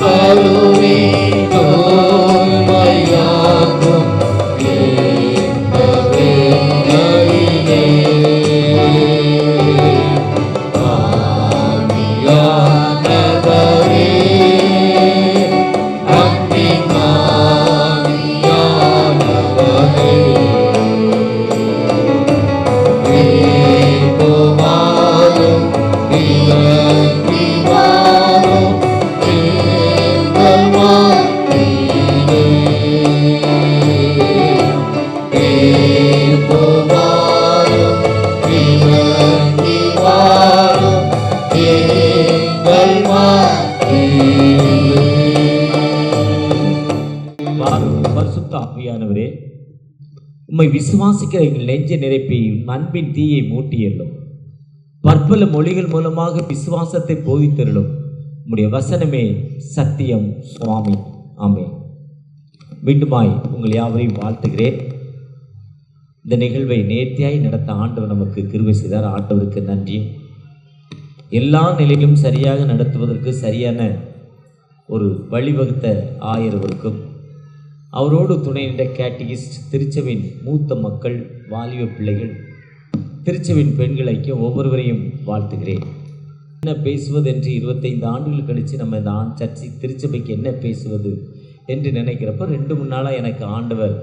கருணை தூய்மையாக்கும் இந்த வேளையிலே ஆவியானவரே, அன்பின் ஆவியானவரே, வேண்டுமாறும் இறங்கி வாரும் எங்கள் வாழ்க்கையிலே. வேண்டுமாறும் இறங்கி வாரும் எங்கள் வாழ்க்கையிலே. பரிசுத்த ஆவியானவரே, உம்மை விசுவாசிக்கிற எங்கள் நெஞ்ச நிரப்பி அன்பின் தீயை மூட்டியருளும். பற்பல மொழிகள் மூலமாக விசுவாசத்தை போதித்தருளும். உம்முடைய வசனமே சத்தியம் சுவாமி. ஆமென். மீண்டுமாய் உங்கள் யாவரையும் வாழ்த்துகிறேன். இந்த நிகழ்வை நேர்த்தியாய் நடத்த ஆண்டவர் நமக்கு கிருபை செய்தார். ஆண்டவருக்கு நன்றி. எல்லா நிலையிலும் சரியாக நடத்துவதற்கு சரியான ஒரு வழிவகுத்த ஆயரவருக்கும், அவரோடு துணை நின்ற கேட்டகிஸ்ட், திருச்சபையின் மூத்த மக்கள், வாலிப பிள்ளைகள், திருச்சபையின் பெண்கள் ஐக்கியம் ஒவ்வொருவரையும் வாழ்த்துகிறேன். என்ன பேசுவது என்று 25 ஆண்டுகள் கழித்து நம்ம இந்த சர்ச்சை திருச்சபைக்கு என்ன பேசுவது என்று நினைக்கிறப்ப 2-3 நாளாக எனக்கு ஆண்டவர்,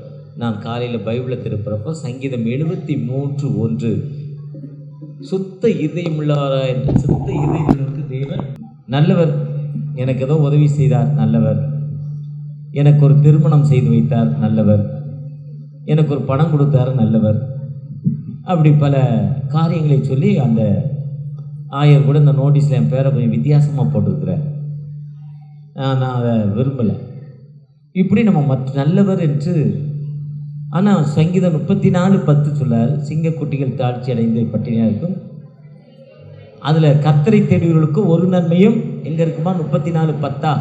நான் காலையில் பைபிளை திருப்புறப்போ சங்கீதம் 73:1 சுத்த இதயமுள்ளவராய் என்று, சுத்த இதயமுள்ளவருக்கு தேவன் நல்லவர், எனக்கு ஏதோ உதவி செய்தார் நல்லவர், எனக்கு ஒரு திருமணம் செய்து வைத்தார் நல்லவர், எனக்கு ஒரு பணம் கொடுத்தார் நல்லவர், அப்படி பல காரியங்களை சொல்லி அந்த ஆயர் கூட இந்த நோட்டீஸில் என் பேரை கொஞ்சம் வித்தியாசமாக போட்டிருக்கிறார். நான் அதை விரும்பலை. இப்படி நம்ம நல்லவர் என்று. ஆனால் சங்கீதம் 34:10 சொல்லார், சிங்கக்குட்டிகள் தாழ்ச்சி அடைந்து பட்டினியாக இருக்கும், அதில் கர்த்தரை தேடுவர்களுக்கு ஒரு நன்மையும் எங்கே இருக்குமா? 34:10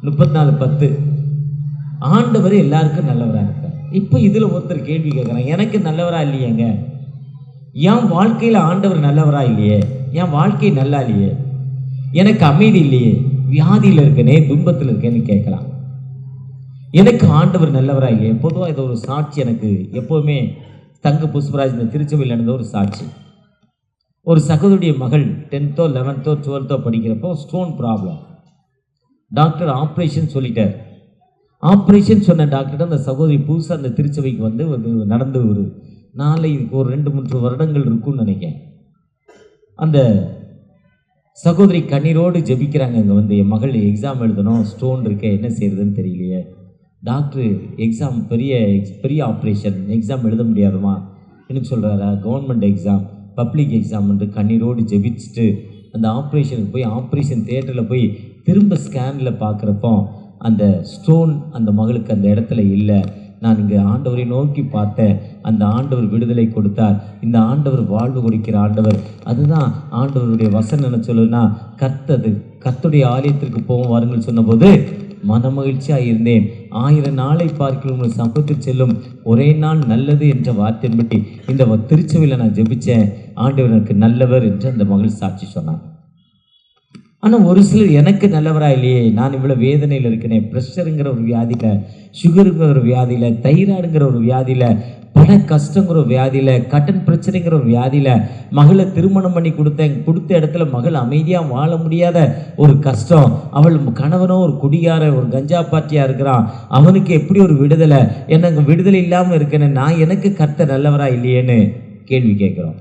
34:10 ஆண்டவர் எல்லாருக்கும் நல்லவராக இருக்கார். இப்போ இதில் ஒருத்தர் கேள்வி கேட்குறாங்க, எனக்கு நல்லவரா இல்லையேங்க, என் வாழ்க்கையில் ஆண்டவர் நல்லவரா இல்லையே, என் வாழ்க்கை நல்லா இல்லையே, எனக்கு அமைதி இல்லையே, வியாதியில் இருக்கனே, துன்பத்தில் இருக்கேன்னு கேட்கலாம். எனக்கு ஆண்டவர் நல்லவரா இல்லையே. பொதுவாக இது ஒரு சாட்சி எனக்கு எப்போவுமே தங்க புஷ்பராஜ் இந்த திருச்சபையில் நடந்த ஒரு சாட்சி. ஒரு சகோதரிய மகள் 10th 11th 12th படிக்கிறப்போ ஸ்டோன் ப்ராப்ளம். டாக்டர் ஆப்ரேஷன் சொல்லிட்டார். ஆப்ரேஷன் சொன்ன டாக்டர் அந்த சகோதரி புதுசாக அந்த திருச்சபைக்கு வந்து நடந்து ஒரு நாளைக்கு ஒரு 2-3 வருடங்கள் இருக்கும்னு நினைக்கிறேன். அந்த சகோதரி கண்ணீரோடு ஜெபிக்கிறாங்க. இங்கே வந்து என் மகள் எக்ஸாம் எழுதணும், ஸ்டோன் இருக்க, என்ன செய்யறதுன்னு தெரியலையே. டாக்டர் எக்ஸாம் பெரிய ஆப்ரேஷன், எக்ஸாம் எழுத முடியாதுமா என்ன சொல்கிறாரா, கவர்மெண்ட் எக்ஸாம், பப்ளிக் எக்ஸாம் என்று கண்ணீரோடு ஜெபிச்சுட்டு அந்த ஆப்ரேஷனுக்கு போய் ஆப்ரேஷன் தியேட்டரில் போய் திரும்ப ஸ்கேனில் பார்க்குறப்போ அந்த ஸ்டோன் அந்த மகளுக்கு அந்த இடத்துல இல்லை. நான் இங்கே ஆண்டவரை நோக்கி பார்த்தேன், அந்த ஆண்டவர் விடுதலை கொடுத்தார், இந்த ஆண்டவர் வாழ்வு கொடுக்கிற ஆண்டவர். அதுதான் ஆண்டவருடைய வசனம் என்ன சொல்லுன்னா, கர்த்தருடைய ஆலயத்திற்கு போவோம் வாருங்கள் சொன்னபோது மனமகிழ்ச்சியாக இருந்தேன், 1000 நாளை பார்க்கிறவங்க சம்பத்தில் செல்லும் ஒரே நாள் நல்லது என்ற வார்த்தையின்படி இந்த திருச்சபையில் நான் ஜெபித்தேன், ஆண்டவர் எனக்கு நல்லவர் என்று அந்த மகள் சாட்சி சொன்னார். ஆனால் ஒரு சிலர் எனக்கு நல்லவரா இல்லையே, நான் இவ்வளோ வேதனையில் இருக்கிறேன், ப்ரெஷருங்கிற ஒரு வியாதியில், சுகருங்கிற ஒரு வியாதியில், தைராய்டுங்கிற ஒரு வியாதியில், பண கஷ்டங்கிற ஒரு வியாதியில், கடன் பிரச்சனைங்கிற ஒரு வியாதியில், மகளை திருமணம் பண்ணி கொடுத்த இடத்துல மகள் அமைதியாக வாழ முடியாத ஒரு கஷ்டம், அவள் கணவனோ ஒரு குடிகார ஒரு கஞ்சா பாட்டியாக இருக்கிறான், அவனுக்கு எப்படி ஒரு விடுதலை, எனக்கு விடுதலை இல்லாமல் இருக்கேன்னு, நான் எனக்கு கர்த்தர் நல்லவரா இல்லையேன்னு கேள்வி கேட்குறோம்.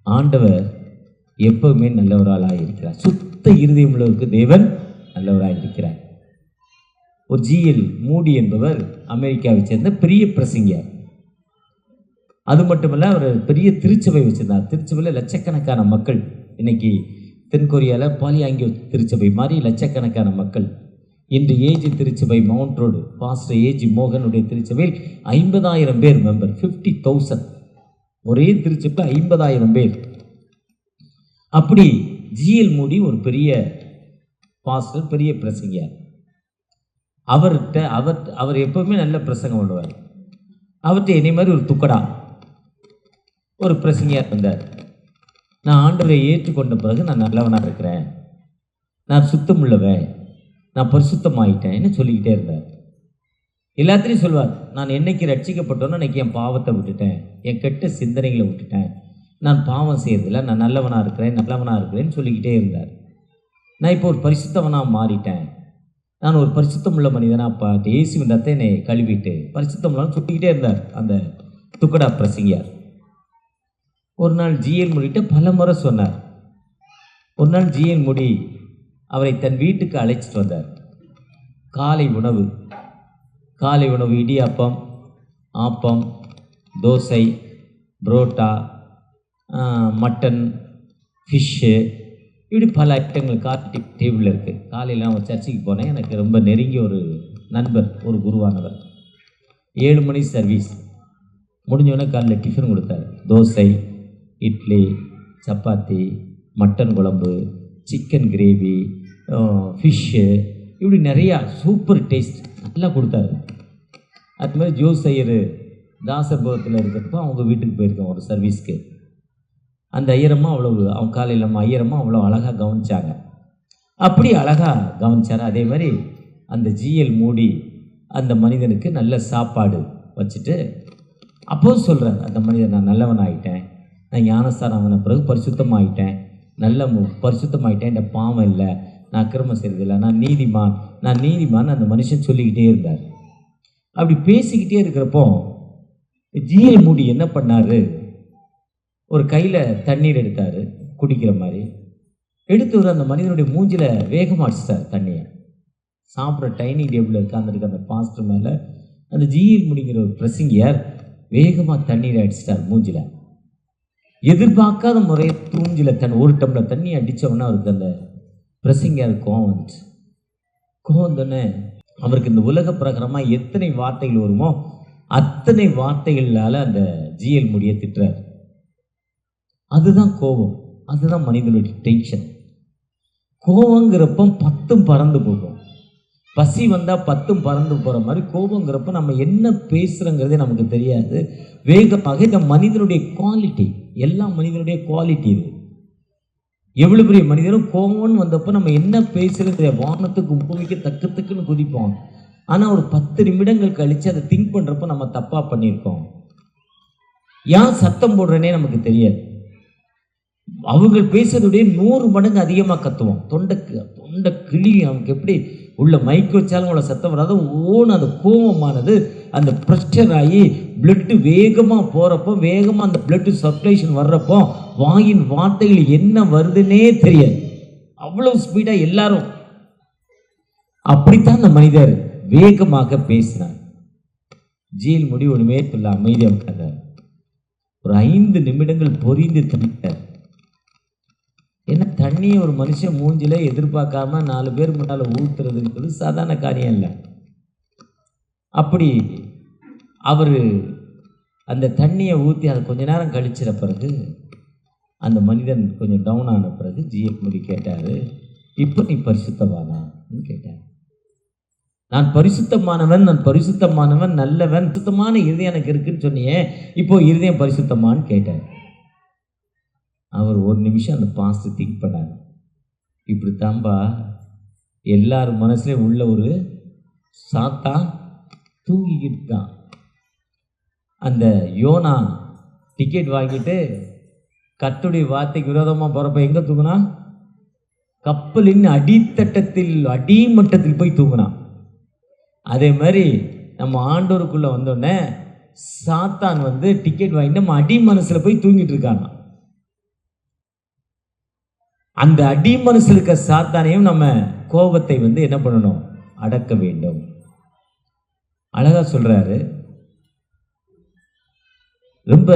ஆண்டவர் எப்பவுமே நல்லவராக இருக்கிறார். சுத்த இருதயம் உள்ளவருக்கு தேவன் நல்லவராக இருக்கிறார். ஒரு ஜிஎல் மூடி என்பவர் அமெரிக்காவை சேர்ந்த பெரிய பிரசங்கியார். அது மட்டுமல்ல, அவர் பெரிய திருச்சபை வச்சிருந்தார். திருச்சபையில் லட்சக்கணக்கான மக்கள், இன்னைக்கு தென்கொரியாவில் பாலியாங்கியோ திருச்சபை மாதிரி லட்சக்கணக்கான மக்கள். இன்று ஏஜி திருச்சபை மவுண்ட் ரோடு பாஸ்டர் ஏஜி மோகனுடைய திருச்சபையில் 50,000 பேர் மெம்பர், 50,000 ஒரே திருச்சபை 50,000 பேர். அப்படி ஜிஎல் மூடி ஒரு பெரிய பாஸ்டர், பெரிய பிரசங்கியார். அவர் எப்பவுமே நல்ல பிரசங்கம் பண்ணுவார். அவர்கிட்ட என்னை மாதிரி ஒரு துக்கடா ஒரு பிரசங்கியார் இருந்தார். நான் ஆண்டவரை ஏற்றுக்கொண்ட பிறகு நான் நல்லவனாக இருக்கிறேன், நான் சுத்தமுள்ளவன், நான் பரிசுத்தமாயிட்டேன்னு சொல்லிக்கிட்டே இருந்தார். எல்லாத்திலையும் சொல்வார், நான் என்னைக்கு ரட்சிக்கப்பட்டோன்னு அன்னைக்கு என் பாவத்தை விட்டுட்டேன், என் கெட்ட சிந்தனைகளை விட்டுட்டேன், நான் பாவம் செய்யறதில்ல, நான் நல்லவனாக இருக்கிறேன்னு சொல்லிக்கிட்டே இருந்தார். நான் இப்போ ஒரு பரிசுத்தவனாக மாறிட்டேன், நான் ஒரு பரிசுத்தம் உள்ள மனிதனாக பார்த்து இயேசுவின் ரத்தத்தை என்னை கழுவிட்டு பரிசுத்தம்லாம் சொல்லிக்கிட்டே இருந்தார் அந்த துக்கடா பிரசங்கியார். ஒரு நாள் ஜிஎல் முடிகிட்ட பல முறை சொன்னார். ஒரு நாள் ஜிஎல் முடி அவரை தன் வீட்டுக்கு அழைச்சிட்டு வந்தார். காலை உணவு இடியாப்பம், ஆப்பம், தோசை, புரோட்டா, மட்டன், ஃபிஷ்ஷு, இப்படி பல ஐட்டங்கள் காட்டி டேபிளில் இருக்குது. காலையில் அவன் சர்ச்சுக்கு போனேன். எனக்கு ரொம்ப நெருங்கிய ஒரு நண்பர், ஒரு குருவானவர். 7 மணி சர்வீஸ் முடிஞ்சோடனே காலையில் டிஃபன் கொடுத்தாரு. தோசை, இட்லி, சப்பாத்தி, மட்டன் குழம்பு, சிக்கன் கிரேவி, ஃபிஷ்ஷு, இப்படி நிறையா சூப்பர் டேஸ்ட் நல்லா கொடுத்தாரு. அது மாதிரி ஜோஸ் ஐயர் தாசபுரத்தில் இருக்கிறப்போ அவங்க வீட்டுக்கு போயிருக்கேன் ஒரு சர்வீஸ்க்கு. அந்த ஐயரம்மா அவங்க காலையில் ஐயரம்மா அவ்வளோ அழகாக கவனிச்சாங்க. அப்படி அழகாக கவனிச்சார். அதே மாதிரி அந்த ஜிஎல் மூடி அந்த மனிதனுக்கு நல்ல சாப்பாடு வச்சுட்டு அப்போது சொல்கிறார், அந்த மனிதன், நான் நல்லவன் ஆகிட்டேன், நான் ஞானஸ்தானம் ஆகின பிறகு பரிசுத்தமாகிட்டேன், பரிசுத்தமாகிட்டேன், என் பாவம் இல்லை, நான் அக்கிரமம் செய்கிறதில்லை, நான் நீதிமான் அந்த மனுஷன் சொல்லிக்கிட்டே இருந்தார். அப்படி பேசிக்கிட்டே இருக்கிறப்போ ஜிஎல் மூடி என்ன பண்ணார், ஒரு கையில் தண்ணீர் எடுத்தார் குடிக்கிற மாதிரி. எடுத்து ஒரு அந்த மனிதனுடைய மூஞ்சில் வேகமாக அடிச்சிட்டார் தண்ணியை. சாப்பிட்ற டைனிங் டேபிளில் உட்காந்துருக்க அந்த பாஸ்டர் மேலே அந்த ஜிஎல் முடிங்கிற ஒரு பிரசங்கியார் வேகமாக தண்ணீரை அடிச்சிட்டார் மூஞ்சில். எதிர்பார்க்காத முறையை மூஞ்சில் ஒரு டம்ளர் தண்ணி அடித்தவொன்னே அவருக்கு அந்த பிரசங்கியார் கோவம் வந்துச்சு. கோவம் வந்தோடனே அவருக்கு இந்த உலக பிரகாரமாக எத்தனை வார்த்தைகள் வருமோ அத்தனை வார்த்தைகளால் அந்த ஜிஎல் முடியை திட்டுறார். அதுதான் கோபம், அதுதான் மனிதனுடைய டென்ஷன். கோபங்கிறப்ப 10 பறந்து போகும். பசி வந்தால் 10 பறந்து போகிற மாதிரி கோபங்கிறப்ப நம்ம என்ன பேசுகிறோங்கிறதே நமக்கு தெரியாது. வேகமாக இந்த மனிதனுடைய குவாலிட்டி, எல்லா மனிதனுடைய குவாலிட்டி இது. எவ்வளோ பெரிய மனிதனும் கோபம்னு வந்தப்போ நம்ம என்ன பேசுகிறது, வானத்துக்கு பூமிக்கு தக்குன்னு குதிப்போம். ஆனால் ஒரு 10 நிமிடங்கள் கழித்து அதை திங்க் பண்ணுறப்போ நம்ம தப்பாக பண்ணியிருக்கோம். ஏன் சத்தம் போடுறேனே நமக்கு தெரியாது. அவங்க பேசுறதுடைய 100 மடங்கு அதிகமாக கத்துவோம். தொண்டை கிளி நமக்கு எப்படி உள்ள மைக்கு வச்சாலும் உள்ள சத்தம் வராது. அந்த கோபமானது அந்த ப்ரெஷர் ஆகி பிளட்டு வேகமாக போகிறப்போ, வேகமாக அந்த பிளட்டு சர்க்குலேஷன் வர்றப்போ வாயின் வார்த்தைகள் என்ன வருதுன்னே தெரியாது. அவ்வளோ ஸ்பீடாக எல்லாரும். அப்படித்தான் அந்த மனிதர் வேகமாக பேசினார். ஜிஎல் முடி ஒன்றுமே சொல்ல அமைதியாக உட்கார்ந்தார். ஒரு 5 நிமிடங்கள் பொரிந்து தள்ளிட்டார். ஏன்னா தண்ணியை ஒரு மனுஷன் மூஞ்சில எதிர்பார்க்காம 4 பேர் முன்னால் ஊற்றுறதுங்கிறது சாதாரண காரியம் இல்லை. அப்படி அவர் அந்த தண்ணியை ஊற்றி அதை கொஞ்ச நேரம் கழிச்சிட பிறகு அந்த மனிதன் கொஞ்சம் டவுன் ஆன பிறகு ஜிஎல் முடி கேட்டார், இப்போ நீ பரிசுத்தமானான்னு கேட்டார். நான் பரிசுத்தமானவன் நல்லவன், சுத்தமான இருதயம் எனக்கு இருக்குன்னு சொன்னியே, இப்போ இருதயம் பரிசுத்தமானு கேட்டார். அவர் 1 நிமிஷம் அந்த பாஸ்ட் திங்க் பண்ணார். இப்படி தாம்பா எல்லார் மனசுலேயும் உள்ள ஒரு சாத்தான் தூங்கிக்கிட்டு இருக்கான். அந்த யோனா டிக்கெட் வாங்கிட்டு கர்த்தருடைய வார்த்தைக்கு விரோதமாக போகிறப்ப எங்கே தூங்கினா? கப்பலின் அடிமட்டத்தில் போய் தூங்கினான். அதே மாதிரி நம்ம ஆண்டோருக்குள்ளே வந்தோடனே சாத்தான் டிக்கெட் வாங்கிட்டு நம்ம அடி மனசில் போய் தூங்கிட்டு இருக்காங்க. அந்த அடி மனசில் இருக்க சாத்தானையும் நம்ம கோபத்தை என்ன பண்ணணும்? அடக்க வேண்டும். அழகா சொல்றாரு. ரொம்ப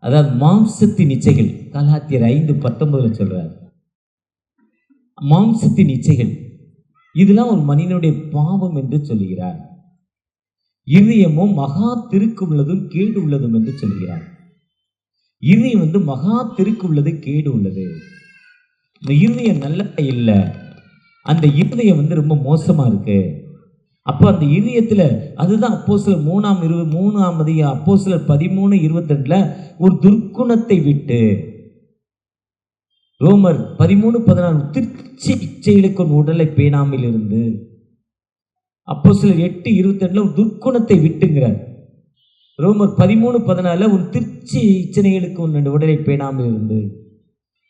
அதாவது மாம்சத்தின் இச்சைகள், கலாத்தியர் 5:19 சொல்றாரு. மாம்சத்தின் இச்சைகள் இதெல்லாம் ஒரு மனிதனுடைய பாவம் என்று சொல்லுகிறார். இதயமும் மகா திருக்கு உள்ளதும் கேடு உள்ளதும் என்று சொல்கிறார். இதயம் மகா திருக்கு உள்ளது, கேடு உள்ளது. இந்த இருதயம் நல்ல இல்லை, அந்த இருதயம் ரொம்ப மோசமா இருக்கு. அப்போ அந்த இதயத்துல அதுதான் அப்போஸ்தலர் 13:22 ஒரு துர்க்குணத்தை விட்டு ரோமர் 13:16 திருச்சி இச்சைகளுக்கு உன் உடலை பேணாமல் இருந்து. அப்போஸ்தலர் 8:22 துர்க்குணத்தை விட்டுங்கிறார். ரோமர் 13:14 உன் திருச்சி இச்சைகளுக்கு உன் உடலை பேணாமல் இருந்து.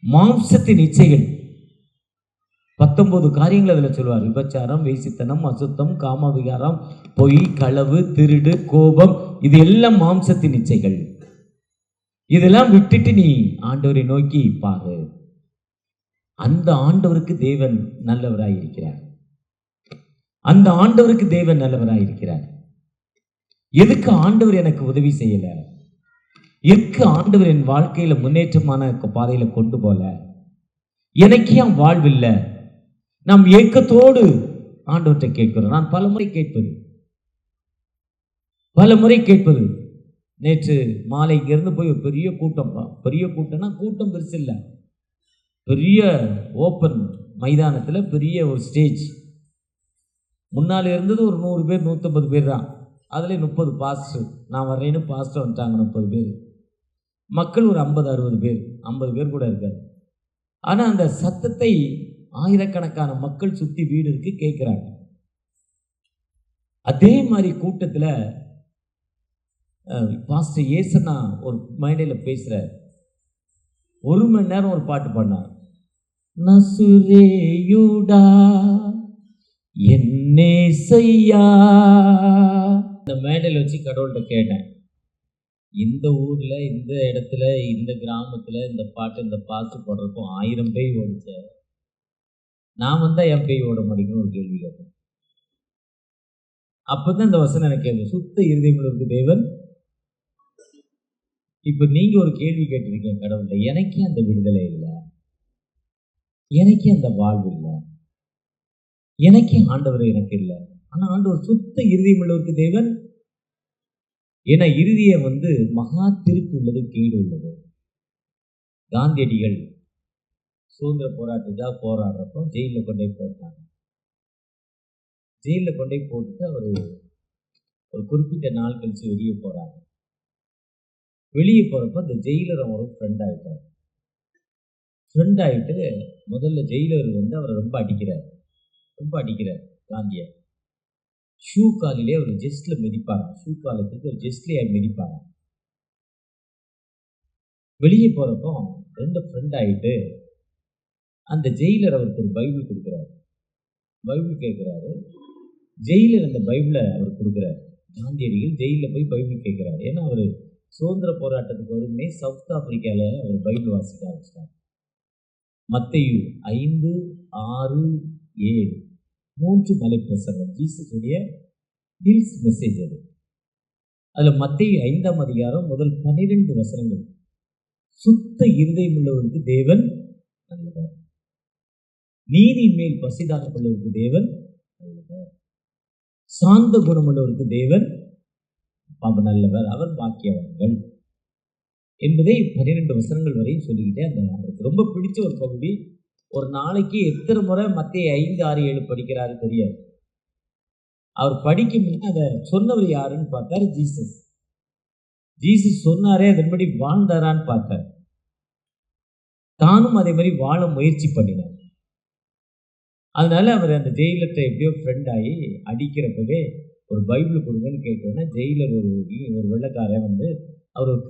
மாம்சத்தின் இச்சைகள் 19 காரியங்கள் அதில் சொல்வார். விபச்சாரம், வேசித்தனம், அசுத்தம், காமவிகாரம், பொய், களவு, திருடு, கோபம், இது எல்லாம் மாம்சத்தின் இச்சைகள். இதெல்லாம் விட்டுட்டு நீ ஆண்டவரை நோக்கி பாரு. அந்த ஆண்டவருக்கு தேவன் நல்லவராயிருக்கிறார். அந்த ஆண்டவருக்கு தேவன் நல்லவராயிருக்கிறார். எதுக்கு ஆண்டவர் எனக்கு உதவி செய்யல? எதுக்கு ஆண்டவர் என் வாழ்க்கையில முன்னேற்றமான பாதையில கொண்டு போல? எனக்கு ஏன் வாழ்வில்லை? நாம் ஏக்கத்தோடு ஆண்டவர்கிட்ட கேட்கிறோம். நான் பல முறை கேட்பது. நேற்று மாலை இங்கிருந்து போய் ஒரு பெரிய கூட்டம்னா கூட்டம் பெருசு இல்லை, பெரிய ஓப்பன் மைதானத்தில் பெரிய ஒரு ஸ்டேஜ். முன்னால் இருந்தது ஒரு 100 பேர் 150 பேர் தான். அதில் 30 பாஸ்டர், நான் வர்றேன்னு பாஸ்டர் வந்துட்டாங்க. 30 பேர் மக்கள், ஒரு 50-60 பேர், 50 பேர் கூட இருக்காது. ஆனால் அந்த சத்தத்தை ஆயிரக்கணக்கான மக்கள் சுற்றி வீடு இருக்கு கேட்குறாங்க. அதே மாதிரி கூட்டத்தில் பாஸ்டர் ஏசனா ஒரு மேடையில் பேசுகிறார். 1 மணி நேரம் ஒரு பாட்டு பாடினார். நசுரேயுடா என்னேசையா. இந்த மேடையில் வச்சு கடவுள்கிட்ட கேட்டேன், இந்த ஊரில், இந்த இடத்துல, இந்த கிராமத்தில் இந்த பாட்டு, இந்த பாட்டு போடுறப்போ 1000 பேய் ஓடிச்ச, நான் வந்தால் என் பேய் ஓட மாட்டேங்குன்னு ஒரு கேள்வி கேட்டேன். அப்போ தான் இந்த வசனம் எனக்கு கேட்கும், சுத்த இருதயங்களுக்கு தேவன். இப்போ நீங்கள் ஒரு கேள்வி கேட்டிருக்கீங்க கடவுள்கிட்ட, எனக்கே அந்த விடுதலை இல்லை, எனக்கே அந்த வாழ்வு இல்லை, எனக்கே ஆண்டவர் எனக்கு இல்லை. ஆனால் ஆண்டவர் சுத்த இருதயமுள்ளவருக்கு தேவன். ஏன்னா இருதயம் மகா திருப்பு உள்ளது, கேடு உள்ளது. காந்தியடிகள் சுதந்திர போராட்டத்துக்காக போராடுறப்போ ஜெயிலில் கொண்டே போட்டாங்க. ஜெயிலில் கொண்டே போட்டுட்டு அவர் ஒரு குறிப்பிட்ட நாள் கழிச்சு வெளியே போகிறாங்க. வெளியே போகிறப்ப அந்த ஜெயிலர் அவரோட ஃப்ரெண்ட் ஆகிட்டார். ஃப்ரெண்ட் ஆகிட்டு முதல்ல ஜெயிலர் அவரை ரொம்ப அடிக்கிறார் காந்தியை. ஷூ காலிலே அவர் ஜெஸ்டில் மிதிப்பாங்க. ஷூ காலத்துக்கு ஒரு ஜெஸ்ட்லேயே மிதிப்பாங்க. வெளியே போகிறப்போ 2 ஃப்ரெண்ட் ஆகிட்டு அந்த ஜெயிலர் அவருக்கு ஒரு பைபிள் கொடுக்குறாரு. பைபிள் கேட்குறாரு. ஜெயிலர் அந்த பைபிளை அவர் கொடுக்குறாரு. காந்தியடிகள் ஜெயிலில் போய் பைபிள் கேட்குறாரு. ஏன்னா அவர் சுதந்திர போராட்டத்துக்கு வருமே சவுத் ஆப்பிரிக்காவில் அவர் பைபிள் வாசிக்க ஆரம்பிச்சிட்டார். மத்தேயு 5, 6, 7 3 மலை பிரசங்கம், ஜீசஸுடைய ஹில்ஸ் மெசேஜ் அது. அதில் மத்தேயு 5ஆம் அதிகாரம் முதல் 12 வசனங்கள். சுத்த இருதயம் உள்ளவருக்கு தேவன் நல்லவர், நீதியின் மேல் பசிதான கொள்ளவருக்கு தேவன் நல்லவர், சாந்த குணமுள்ளவருக்கு தேவன் நல்லவர், அவர் பாக்கியவான்கள் என்பதை 12 வசனங்கள் வரையும் சொல்லிக்கிட்டே அந்த அவருக்கு ரொம்ப பிடிச்ச ஒரு பகுதி. ஒரு நாளைக்கு எத்தனை முறை மத்தேயு 5, 6, 7 படிக்கிறாரு தெரியாது. அவர் படிக்கும் அதை சொன்னவர் யாருன்னு பார்த்தாரு, ஜீசஸ். ஜீசஸ் சொன்னாரே அதன்படி வாழ்ந்தாரான்னு பார்த்தார். தானும் அதே மாதிரி வாழ முயற்சி பண்ணினார். அதனால அவர் அந்த ஜெயிலர்கிட்ட எப்படியோ ஃப்ரெண்ட் ஆகி அடிக்கிறப்பவே ஒரு பைபிள் கொடுங்கன்னு கேட்டோன்னே ஜெயிலர் ஒரு வெள்ளைக்காரன் அவர் ஒரு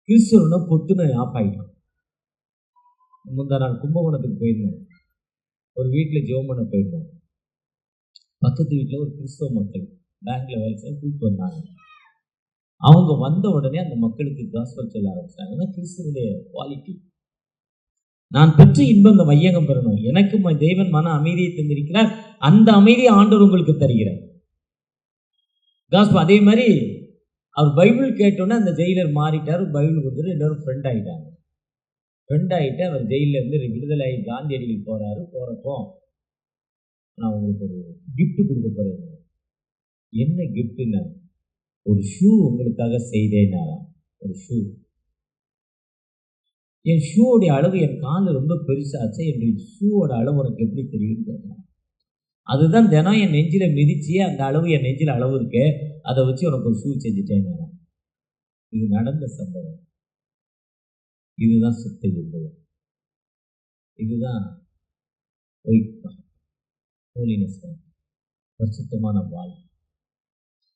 கிறிஸ்தவனை பொத்துன்னு ஆஃப் ஆகிட்டான். முந்தா நாள் கும்பகோணத்துக்கு போயிருந்தேன். ஒரு வீட்டில் ஜெபம் பண்ண போயிருந்தேன். பக்கத்து வீட்டில் ஒரு கிறிஸ்தவ மக்கள் பேங்க்ல வேலை செய்ய கூப்பிட்டு வந்தாங்க. அவங்க வந்த உடனே அந்த மக்களுக்கு காஸ்பல் சொல்ல ஆரம்பிச்சாங்கன்னா, கிறிஸ்துவனுடைய குவாலிட்டி, நான் பெற்ற இன்பம் இந்த மையகம் பெறணும், எனக்கு தேவன் மன அமைதியை தந்திருக்கிறார், அந்த அமைதியை ஆண்டவர் உங்களுக்கு தருகிறார். காஸ்பல். அதே மாதிரி அவர் பைபிள் கேட்டோன்னே அந்த ஜெயிலர் மாறிட்டார். பைபிள் கொடுத்துட்டு எல்லாரும் ஃப்ரெண்ட் ஆகிட்டாங்க. ஃப்ரெண்ட் ஆகிட்டு அவர் ஜெயிலேருந்து விடுதலை ஆகி காந்தியடிகள் போகிறாரு. போகிறப்போ நான் உங்களுக்கு ஒரு கிஃப்ட் கொடுக்க போகிறேன். என்ன கிஃப்ட்டுன்னா, ஒரு ஷூ உங்களுக்காக செய்தேனாராம். ஒரு ஷூ. என் ஷூவோடைய அளவு, என் கால் ரொம்ப பெருசாச்சு, என்னுடைய ஷூவோட அளவு உனக்கு எப்படி தெரியும்னு கேட்டேன். அதுதான் தினம் என் நெஞ்சில் மிதிச்சு அந்த அளவு என் நெஞ்சில் அளவு இருக்கு, அதை வச்சு உனக்கு ஒரு ஷூ செஞ்சுட்டேன். இது நடந்த சம்பவம். இதுதான் சுத்த இருதயம். இதுதான் ஹோலினஸ், பரிசுத்தமான வாழ்வு.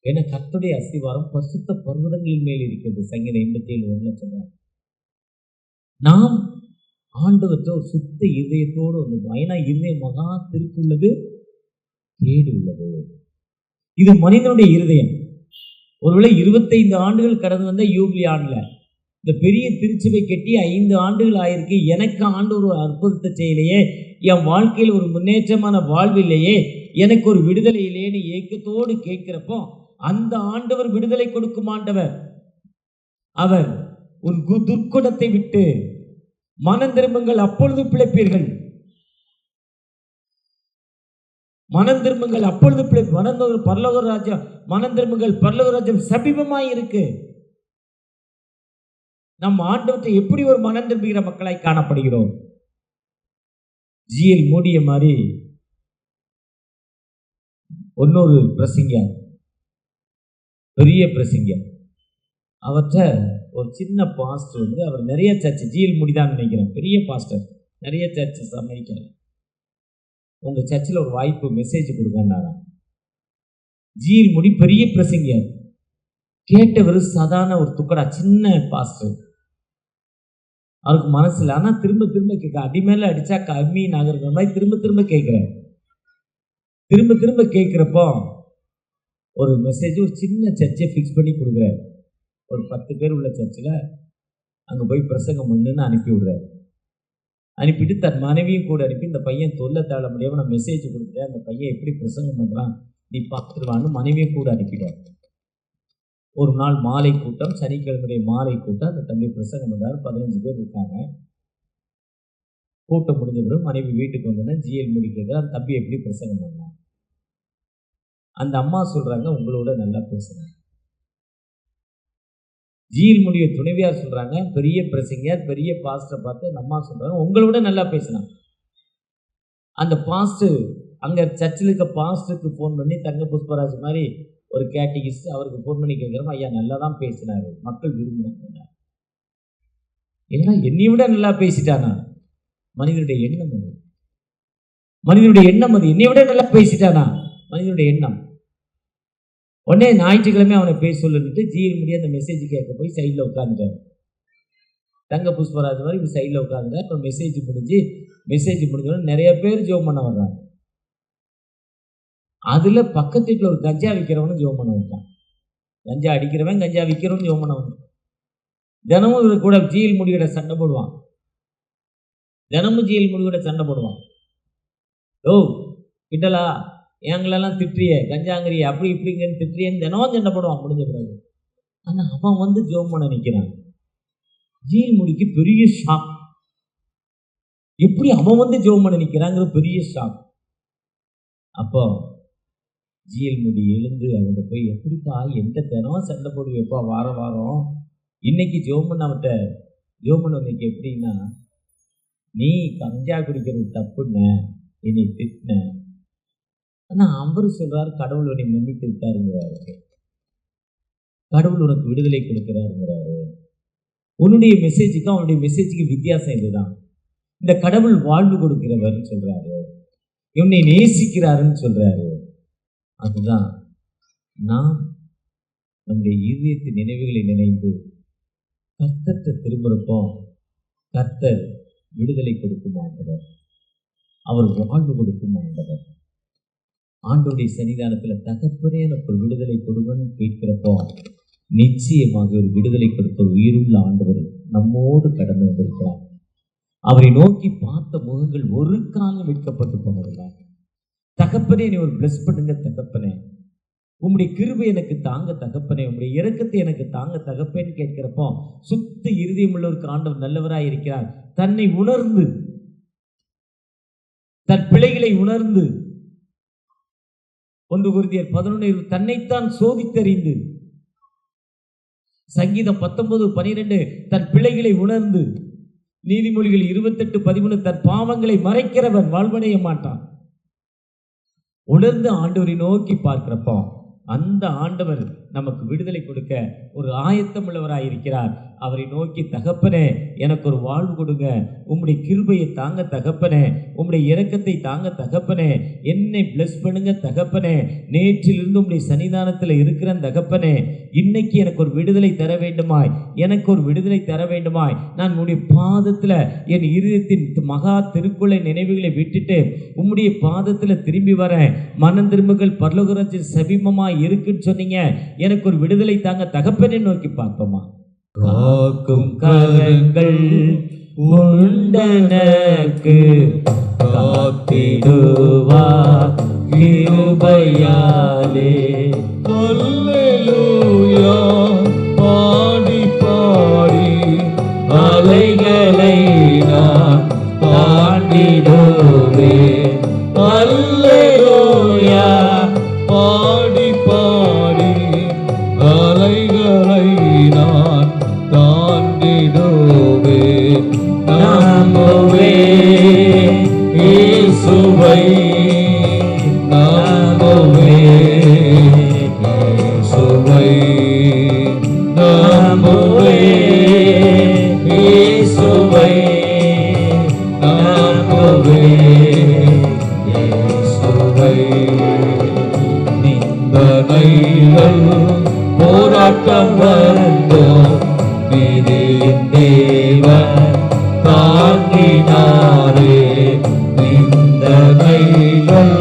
ஏன்னா கர்த்தருடைய அஸ்திவாரம் பரிசுத்த பர்வதங்களின் மேல் இருக்கிறது. சங்கீதம் 87:1 சொல்றாங்க. நாம் ஆண்டவற்றை ஒரு சுத்த இதயத்தோடு வந்து, ஏன்னா இருதயம் மகா திருக்குள்ளது, கேடு உள்ளது. இது மனிதனுடைய இருதயம். ஒருவேளை 25 ஆண்டுகள் கடந்து வந்த யூபிலி ஆண்டுல இந்த பெரிய திருச்சபை கட்டி 5 ஆண்டுகள் ஆயிருக்கு. எனக்கு ஆண்டு ஒரு அற்புதத்தை செய்யலையே, என் வாழ்க்கையில் ஒரு முன்னேற்றமான வாழ்வில்லையே, எனக்கு ஒரு விடுதலை இல்லையேன்னு ஏக்கத்தோடு கேட்கிறப்போ அந்த ஆண்டவர் விடுதலை கொடுக்கும் ஆண்டவர். அவர் ஒரு துர்க்குணத்தை விட்டு மனம் திரும்புங்கள், அப்பொழுது பிழைப்பீர்கள். மனம் திரும்புங்கள், அப்பொழுது பரலோக ராஜ்யம், மனம் திரும்புங்கள், பரலோக ராஜ்யம் சமீபமாய் இருக்கு. நம் ஆண்டவற்றை எப்படி ஒரு மனம் திரும்புகிற மக்களாய் காணப்படுகிறோம். ஜிஎல் மூடிய மாதிரி இன்னொரு பிரசங்கர், பெரிய பிரசங்கர், அவற்ற ஒரு சின்ன பாஸ்டர் வந்து, அவர் நிறைய சர்ச், ஜிஎல் முடிதான் நினைக்கிறேன், பெரிய பாஸ்டர், நிறைய சர்ச்சஸ் அமெரிக்காவில். உங்க சர்ச்சில் ஒரு வாய்ப்பு, மெசேஜ் கொடுங்கன்னாராம். ஜிஎல் முடி பெரிய பிரசங்கர். கேட்டவர் சாதாரண ஒரு துக்கடா சின்ன பாஸ்டர். அவருக்கு மனசுல, ஆனா திரும்ப திரும்ப கேட்க, அடிமேல அடிச்சா கம்மி நகர்கிற மாதிரி திரும்ப திரும்ப கேட்கிறார். திரும்ப திரும்ப கேட்கிறப்போ ஒரு மெசேஜ், ஒரு சின்ன சர்ச்சை ஃபிக்ஸ் பண்ணி கொடுக்குறாரு. ஒரு 10 பேர் உள்ள சர்ச்சில் அங்கே போய் பிரசங்கம் பண்ணுன்னு அனுப்பி விடுறாரு. அனுப்பிட்டு தன் மனைவியும் கூட அனுப்பி, இந்த பையன் தொல்லை தாழ முடியாமல் நான் மெசேஜ் கொடுக்குறேன், அந்த பையன் எப்படி பிரசங்கம் பண்ணுறான் நீ பார்த்துருவான்னு மனைவியும் கூட அனுப்பிட்டார். ஒரு நாள் மாலை கூட்டம், சனிக்கிழமையுடைய மாலை கூட்டம், அந்த தம்பி பிரசங்கம் பண்ணுறாரு. 15 பேர் இருக்காங்க. கூட்டம் முடிஞ்ச பிறகு மனைவி வீட்டுக்கு வந்தோன்னா ஜிஎல் முடிக்கிறது, அந்த தம்பி எப்படி பிரசங்கம் பண்ணான். அந்த அம்மா சொல்றாங்க, உங்களோட நல்லா பேசுறேன். ஜிஎல் முடிய துணைவியார் சொல்றாங்க, பெரிய பிரசங்கர், பெரிய பாஸ்டர் பார்த்து அந்த அம்மா சொல்றாங்க, உங்களோட நல்லா பேசினான். அந்த பாஸ்டர் அங்க சர்ச்சில் இருக்க பாஸ்டருக்கு ஃபோன் பண்ணி, தங்க புஷ்பராஜ் மாதிரி ஒரு கேட்டகிஸ்ட், அவருக்கு ஃபோன் பண்ணி கேட்கிறோம், ஐயா நல்லா தான் பேசினாரு, மக்கள் விரும்பினாங்க. ஏன்னா என்னை விட நல்லா பேசிட்டானா? மனிதனுடைய எண்ணம் அது, மனிதனுடைய எண்ணம் அது. என்னை விட நல்லா பேசிட்டானா? மனிதனுடைய எண்ணம். உடனே ஞாயிற்றுக்கிழமை அவனை பேச சொல்லிட்டு ஜிஎல் முடிய அந்த மெசேஜ் கேட்க போய் சைடில் உட்காந்துட்டார். தங்க புஷ்பராஜ் மாதிரி இப்போ சைடில் உட்காந்துட்டார். இப்போ மெசேஜ் முடிஞ்சோடனே நிறைய பேர் ஜெபம் பண்ண வர்றாங்க. அதுல பக்கத்து வீட்டில் ஒரு கஞ்சா விற்கிறவனு ஜெபம் பண்ண வந்தான். கஞ்சா அடிக்கிறவன், கஞ்சா விற்கிறவன் ஜெபம் பண்ண வந்தான். தினமும் இவர் கூட ஜிஎல் முடியோட சண்டை போடுவான். தினமும் ஜிஎல் முடியோட சண்டை போடுவான். ஓ கிட்டலா, எங்களெல்லாம் திட்டுறிய, கஞ்சாங்கிறிய, அப்படி இப்படிங்கன்னு திட்டுறியன்னு தினமும் சண்டை போடுவான் முடிஞ்ச பிறகு. ஆனால் அவன் வந்து ஜெபம் பண்ண நிற்கிறான். ஜிஎல் முடிக்கு பெரிய ஷாக். எப்படி அவன் வந்து ஜெபம் பண்ண நிற்கிறாங்கிற பெரிய ஷாக். அப்போ ஜிஎல் முடி எழுந்து அவங்க போய், எப்படிப்பா எந்த தினம் சண்டை போடுவேப்பா வாரம் வாரம், இன்னைக்கு ஜெபம் பண்ண இன்னைக்கு எப்படின்னா, நீ கஞ்சா குடிக்கிறது தப்புன்னு என்னை திட்டின, ஆனால் அவரு சொல்றாரு கடவுள் உன்னை மன்னித்து விட்டாருங்கிறாரு, கடவுள் உனக்கு விடுதலை கொடுக்கிறாருங்கிறாரு. உன்னுடைய மெசேஜுக்கும் அவனுடைய மெசேஜுக்கு வித்தியாசம் இதுதான். இந்த கடவுள் வாழ்வு கொடுக்கிறவர்னு சொல்றாரு, உன்னை நேசிக்கிறாருன்னு சொல்றாரு. அதுதான் நாம் நம்முடைய இதயத்தின் நினைவுகளை நினைந்து கர்த்தத்தை திரும்புறப்போ கர்த்தர் விடுதலை கொடுக்கும் ஆண்டவர், அவர் வாழ்வு கொடுக்கும் ஆண்டவர். ஆண்டோடைய சன்னிதானத்தில் தகப்பனே எனக்கு ஒரு விடுதலை கொடுவன்னு கேட்கிறப்போ நிச்சயமாக ஒரு விடுதலை கொடுத்த ஒரு உயிருள்ள ஆண்டவர் நம்மோடு கடந்து வந்திருக்கிறார். அவரை நோக்கி பார்த்த முகங்கள் ஒரு காலம் வைக்கப்பட்டு போனதில்லை. தகப்பனே நீ ஒரு பிளஸ் பண்ணுங்க தகப்பனே, உம்முடைய கிருபை எனக்கு தாங்க தகப்பனே, உம்முடைய இரக்கத்தை எனக்கு தாங்க தகப்பேன்னு கேட்கிறப்போ சுத்த இருதயம் உள்ள ஒரு ஆண்டவர் நல்லவராய் இருக்கிறார். தன்னை உணர்ந்து, தன் பிழைகளை உணர்ந்து, 1 Corinthians 11 தன்னைத்தான் சோதித்தறிந்து, சங்கீதம் 19:12 தன் பிழைகளை உணர்ந்து, நீதிமொழிகள் 28:13 தன் பாவங்களை மறைக்கிறவன் வாழ்வடைய மாட்டான். உணர்ந்து ஆண்டவரை நோக்கி பார்க்கிறப்போ அந்த ஆண்டவர் நமக்கு விடுதலை கொடுக்க ஒரு ஆயத்தம் உள்ளவராயிருக்கிறார். அவரை நோக்கி, தகப்பனே எனக்கு ஒரு வாழ்வு கொடுங்க, உம்முடைய கிருபையை தாங்க தகப்பனே, உம்முடைய இரக்கத்தை தாங்க தகப்பனே, என்னை பிளஸ் பண்ணுங்க தகப்பனே, நேற்றிலிருந்து உம்முடைய சன்னிதானத்தில் இருக்கிற தகப்பனே, இன்னைக்கு எனக்கு ஒரு விடுதலை தர வேண்டுமாய், எனக்கு ஒரு விடுதலை தர வேண்டுமாய், நான் உம்முடைய பாதத்தில் என் இருதயத்தின் மகா திருக்குள்ளை நினைவுகளை விட்டுட்டு உம்முடைய பாதத்தில் திரும்பி வரேன், மனம் திரும்புகள் பரலோகராஜ்யம் சமீபமாய் இருக்குன்னு சொன்னீங்க, எனக்கு ஒரு விடுதலை தாங்க தகப்பனே. நோக்கி பார்ப்போமா? காக்கும் கரங்கள் உண்டனக்கு காத்திடுவார் கிருபையாலே. அல்லேலூயா பாடி பாடி அலைகளை நான் தாண்டிடுவேன். அல்லேலூயா பாடி பாடி அலைகளை நான் தாண்டிடுவேன். நம்புவேன் இயேசுவை, நம்புவேன் இயேசுவை, நம்புவேன் இயேசுவை, நம்புவேன் இயேசுவை. நிந்தனைகள் போராட்டம் வந்தோம், நீதியின் தேவன் தாங்கினாரே. நிந்தனைகள்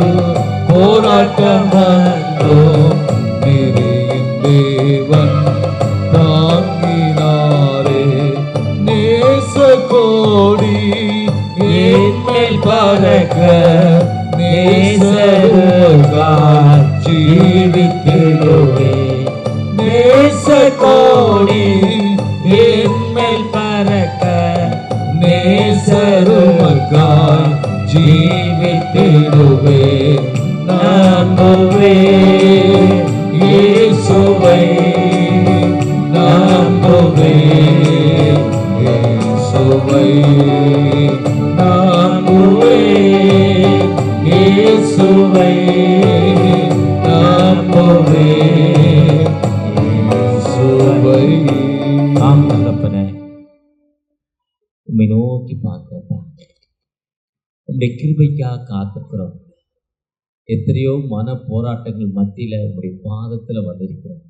போராட்டம் வந்தோம், நீதியின் தேவன் தாங்கினாரே. நேச கோடி என்மேல் பறக்க நேசருக்காய் ஜீவித்திடுவேன். நேச கோடி என்மேல் பறக்க நேசருக்காய் ஜீவித்திடுவேன். நம்புவேன் இயேசுவை, நம்புவேன் இயேசுவை, நம்புவேன் இயேசுவை, நம்புவேன் இயேசுவை. ஆம் தகப்பனே, உம்மை நோக்கி பார்க்கிறோம், உம்முடைய கிருபைக்காக காத்திருக்கிறோம். எத்தனையோ மன போராட்டங்கள் மத்தியில உம்முடைய பாதத்துல வந்திருக்கிறோம்.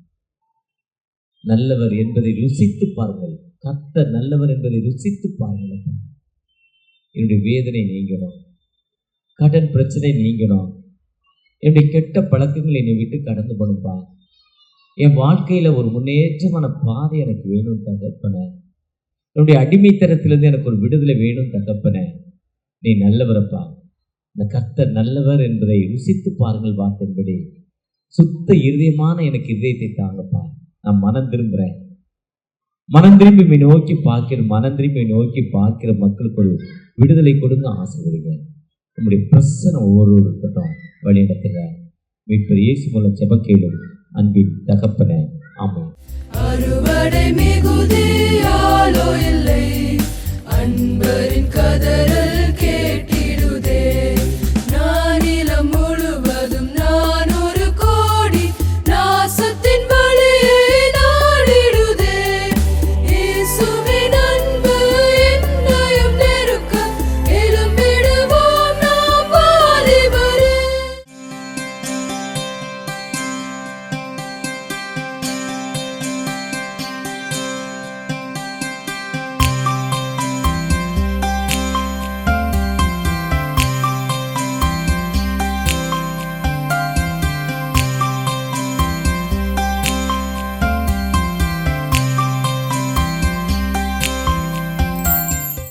நல்லவர் என்பதை ருசித்து பாருங்கள், கர்த்தர் நல்லவர் என்பதை ருசித்து பாருங்கள். என்னுடைய வேதனை நீங்கணும், கடன் பிரச்சனை நீங்கணும், என்னுடைய கெட்ட பழக்கங்கள் என்னை விட்டு கடந்து போகணும்பா. என் வாழ்க்கையில ஒரு முன்னேற்றமான பாதை எனக்கு வேணும் தகப்பனே. என்னுடைய அடிமைத்தனத்திலிருந்து எனக்கு ஒரு விடுதலை வேணும் தகப்பனே. நீ நல்லவரப்பா, இந்த கர்த்தர் நல்லவர் என்பதை ருசித்து பாருங்கள் வார்த்தையின்படி. சுத்த இருதயமான எனக்கு இதயத்தை தாங்கப்பா. நான் மனம் திரும்புகிறேன், மனம் திரும்பி நோக்கி பார்க்கிறேன், மனம் திரும்பி நோக்கி பார்க்கிற மக்களுக்கு ஒரு விடுதலை கொடுங்க, ஆசைப்படுங்க. உங்களுடைய பிரச்சனை ஒவ்வொருவரும் இருக்கட்டும், வழி நடத்துங்க. மீட்பர் இயேசு மூலம் ஜெபம் கேளும் அன்பின் தகப்பனே, ஆமென். அறுவடை மிகுதியாலோ இல்லை